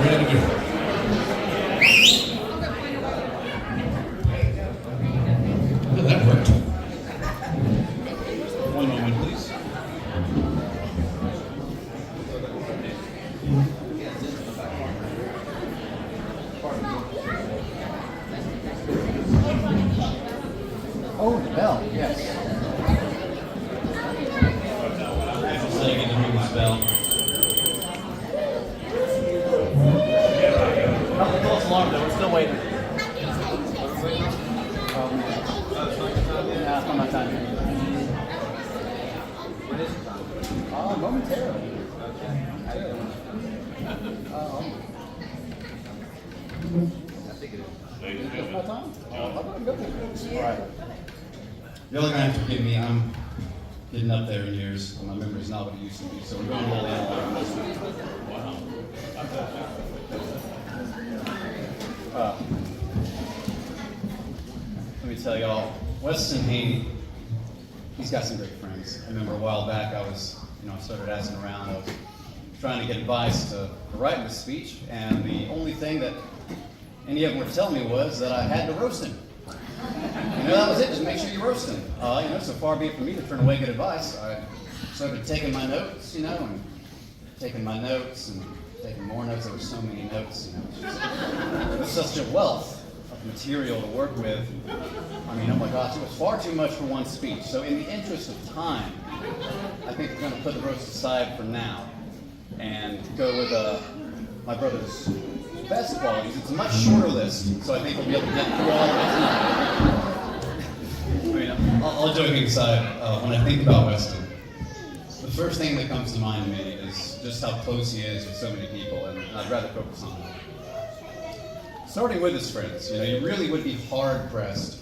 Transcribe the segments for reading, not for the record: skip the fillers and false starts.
try it again. Well, that worked. One moment, please. Oh, the bell, yes. Saying in the ring this bell. Not the false alarm, though. We're still waiting. Nah, it's not my time yet. Oh, momentarily. It's my time? All right. You're all gonna have to forgive me. I'm getting up there in years, and my memory's not what it used to be. So we're going a little analog on this one. Let me tell y'all, Westin Haney, he's got some great friends. I remember a while back, I started asking around. I was trying to get advice to write this speech, and the only thing that any of them were telling me was that I had to roast him. That was it. Just make sure you roast him. So far be it from me to turn away good advice. I started taking my notes, and taking my notes and taking more notes. There were so many notes, It was such a wealth of material to work with. Oh my gosh, it was far too much for one speech. So in the interest of time, I think we're going to put the roast aside for now and go with my brother's best qualities. It's a much shorter list, so I think we'll be able to get through all of it tonight. All joking aside, when I think about Westin, the first thing that comes to mind to me is just how close he is with so many people, and I'd rather focus on that. Starting with his friends, you really would be hard-pressed to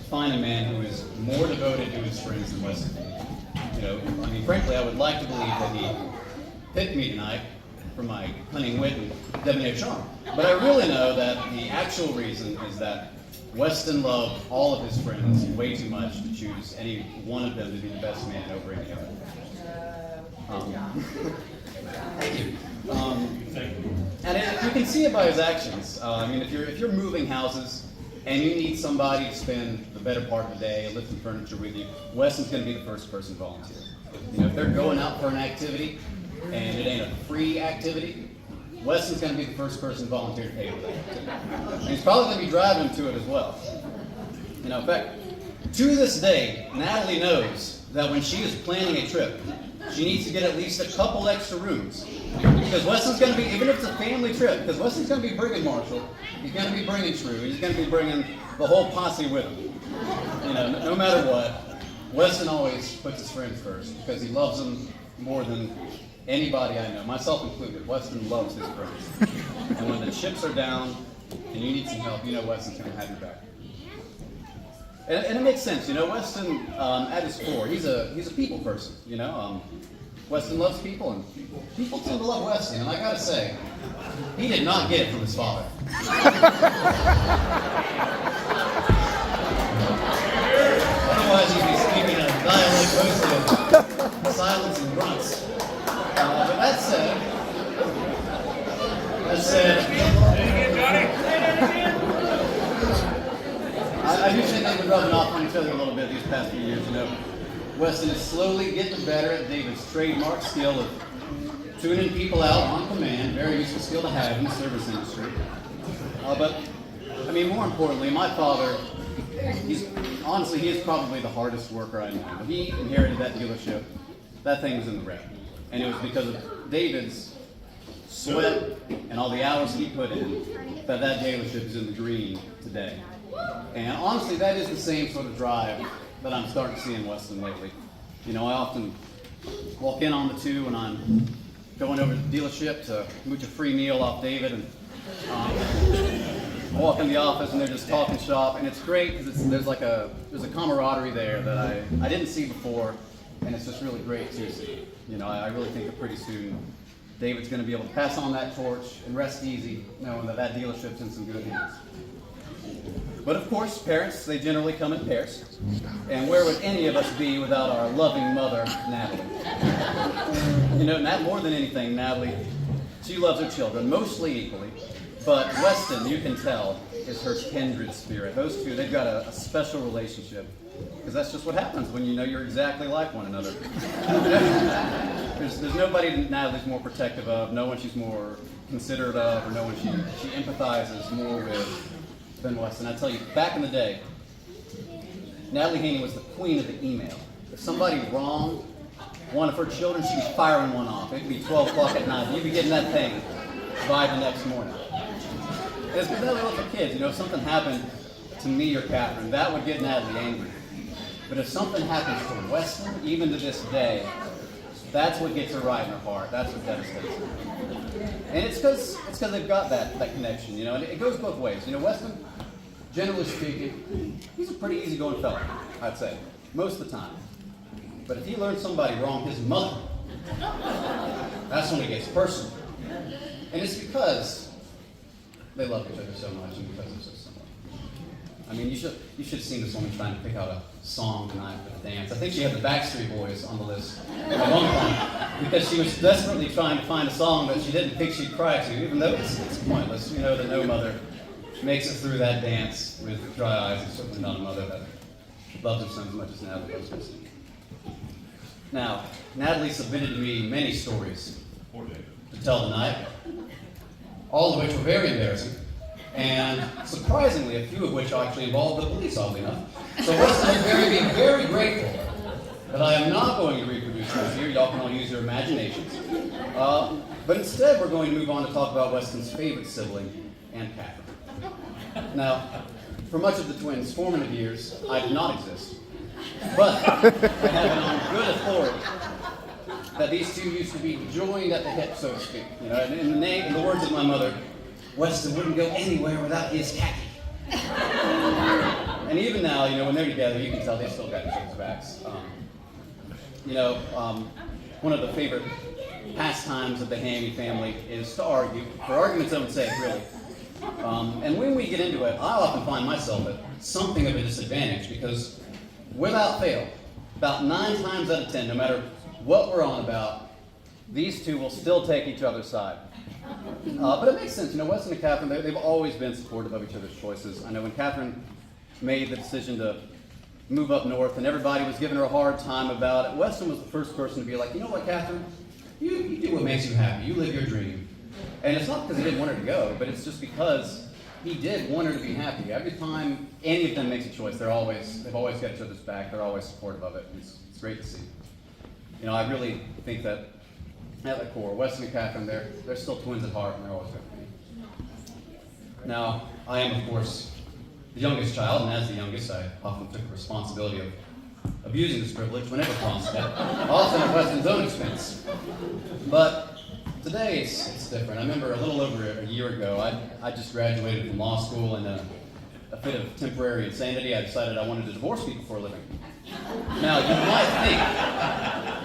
find a man who is more devoted to his friends than Westin. Frankly, I would like to believe that he picked me tonight for my cunning wit and debonair charm. But I really know that the actual reason is that Westin loved all of his friends way too much to choose any one of them to be the best man over any other. Thank you. And you can see it by his actions. If you're moving houses and you need somebody to spend the better part of the day lifting furniture with you, Westin's going to be the first person to volunteer. If they're going out for an activity and it ain't a free activity, Westin's going to be the first person to volunteer to pay for that activity. And he's probably going to be driving to it as well. In fact, to this day, Natalie knows that when she is planning a trip, she needs to get at least a couple extra rooms. Because Westin's going to be, even if it's a family trip, because Westin's going to be bringing Marshall, he's going to be bringing True, he's going to be bringing the whole posse with him. No matter what, Westin always puts his friends first because he loves them more than anybody I know, myself included. Westin loves his friends. And when the chips are down and you need some help, Westin's going to have your back. And it makes sense, Westin, at his core, he's a people person, Westin loves people, and people tend to love Westin, and I gotta say, he did not get it from his father. Otherwise, he'd be speaking a dialect mostly of silence and grunts. But that said, I do think they've been rubbing off on each other a little bit these past few years, Westin is slowly getting better at David's trademark skill of tuning people out on command, very useful skill to have in the service industry. But more importantly, my father, he is probably the hardest worker I know. When he inherited that dealership, that thing was in the red. And it was because of David's sweat and all the hours he put in that dealership is in the green today. And honestly, that is the same sort of drive that I'm starting to see in Westin lately. I often walk in on the 2 when I'm going over to the dealership to mooch a free meal off David, and I walk in the office and they're just talking shop, and it's great because there's a camaraderie there that I didn't see before, and it's just really great to see. I really think that pretty soon David's going to be able to pass on that torch and rest easy knowing that dealership's in some good hands. But of course, parents, they generally come in pairs. And where would any of us be without our loving mother, Natalie? More than anything, Natalie, She loves her children, mostly equally. But Westin, you can tell, is her kindred spirit. Those two, they've got a special relationship. Because that's just what happens when you know you're exactly like one another. There's nobody that Natalie's more protective of, no one she's more considerate of, or no one she empathizes more with than Westin. I tell you, back in the day, Natalie Haney was the queen of the email. If somebody wronged one of her children, she'd be firing one off. It could be 12 o'clock at night. You'd be getting that thing by the next morning. And it's because Natalie loves her kids. You know, if something happened to me or Catherine, that would get Natalie angry. But if something happens to Westin, even to this day, that's what gets her right in her heart. That's what devastates her. And it's because they've got that connection, you know, and it goes both ways. You know, Westin, generally speaking, he's a pretty easygoing fella, I'd say, most of the time. But if he learns somebody wronged his mother, that's when it gets personal. And it's because they love each other so much and because they're so similar. I mean, you should have seen this woman trying to pick out a song tonight for the dance. I think she had the Backstreet Boys on the list at one point because she was desperately trying to find a song that she didn't think she'd cry to, even though it's pointless. You know that no mother makes it through that dance with dry eyes, and certainly not a mother that loves her son as much as Natalie loves her son. Now, Natalie submitted to me many stories to tell tonight, all of which were very embarrassing, and surprisingly, a few of which actually involved the police, oddly enough. So Westin is being very grateful that I am not going to reproduce those here. Y'all can all use your imaginations. But instead, we're going to move on to talk about Westin's favorite sibling, Aunt Catherine. Now, for much of the twins' formative years, I did not exist. But I have it on good authority that these two used to be joined at the hip, so to speak. You know, in the words of my mother, Westin wouldn't go anywhere without his khaki. And even now, you know, when they're together, you can tell they still got each other's backs. One of the favorite pastimes of the Haney family is to argue, for argument's own sake, really. And when we get into it, I often find myself at something of a disadvantage because, without fail, about 9 times out of 10, no matter what we're on about, these two will still take each other's side. But it makes sense. You know, Westin and Catherine, they've always been supportive of each other's choices. I know when Catherine made the decision to move up north and everybody was giving her a hard time about it, Westin was the first person to be like, you know what, Catherine? You do what makes you happy. You live your dream. And it's not because he didn't want her to go, but it's just because he did want her to be happy. Every time any of them makes a choice, they've always got each other's back. They're always supportive of it. It's great to see. You know, I really think that at the core, Westin and Catherine, they're still twins at heart, and they're always going to be. Now, I am, of course, the youngest child, and as the youngest, I often took the responsibility of abusing this privilege whenever possible, often at Westin's own expense. But today, it's different. I remember a little over a year ago, I just graduated from law school, and a fit of temporary insanity, I decided I wanted to divorce people for a living. Now,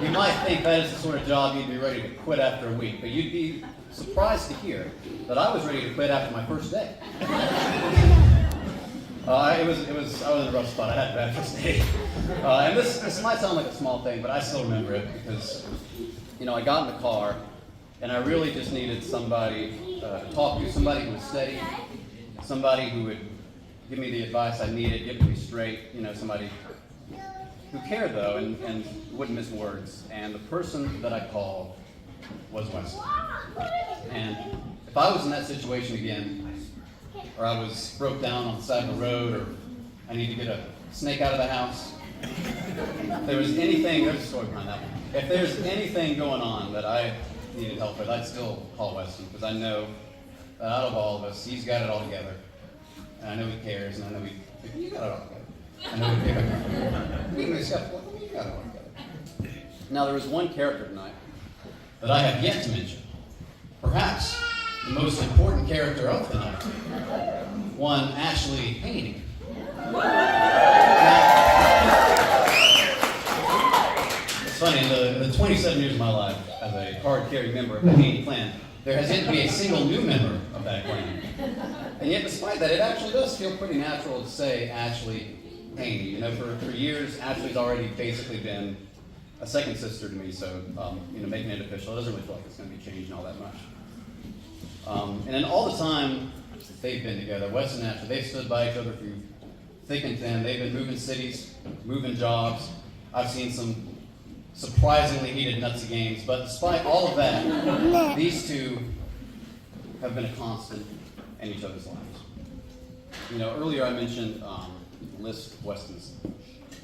you might think that is the sort of job you'd be ready to quit after a week, but you'd be surprised to hear that I was ready to quit after my first day. I was in a rough spot. I had a bad first day. And this might sound like a small thing, but I still remember it because, you know, I got in the car and I really just needed somebody to talk to, somebody who was steady, somebody who would give me the advice I needed, give me straight, you know, somebody who cared though and wouldn't miss words. And the person that I called was Westin. And if I was in that situation again, or I was broke down on the side of the road, or I need to get a snake out of the house, if there was anything, there's a story behind that one. If there's anything going on that I needed help with, I'd still call Westin, because I know that out of all of us, he's got it all together. And I know he cares, and I know you got it all together. I know he cares. You got it all together. Now, there is one character tonight that I have yet to mention. Perhaps the most important character of the night. One Ashley Haney. It's funny, in the 27 years of my life as a card-carrying member of the Haney clan, there has yet to be a single new member of that clan. And yet, despite that, it actually does feel pretty natural to say Ashley Haney. You know, for years, Ashley's already basically been a second sister to me, so, you know, making it official, it doesn't really feel like it's going to be changing all that much. And in all the time they've been together, Westin and Ashley, they've stood by each other through thick and thin. They've been moving cities, moving jobs. I've seen some surprisingly heated nutsy games, but despite all of that, these two have been a constant in each other's lives. You know, earlier I mentioned a list of Westin's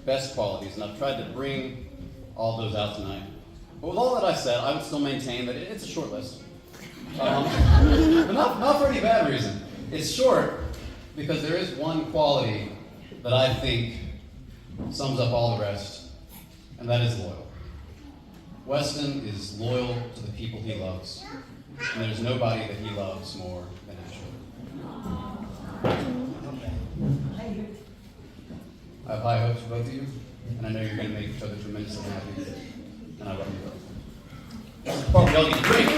best qualities, and I've tried to bring all those out tonight. But with all that I said, I would still maintain that it's a short list. But not for any bad reason. It's short because there is one quality that I think sums up all the rest, and that is loyal. Westin is loyal to the people he loves, and there's nobody that he loves more than Ashley. I have high hopes for both of you, and I know you're going to make each other tremendously happy, and I love you both. Probably all need to drink.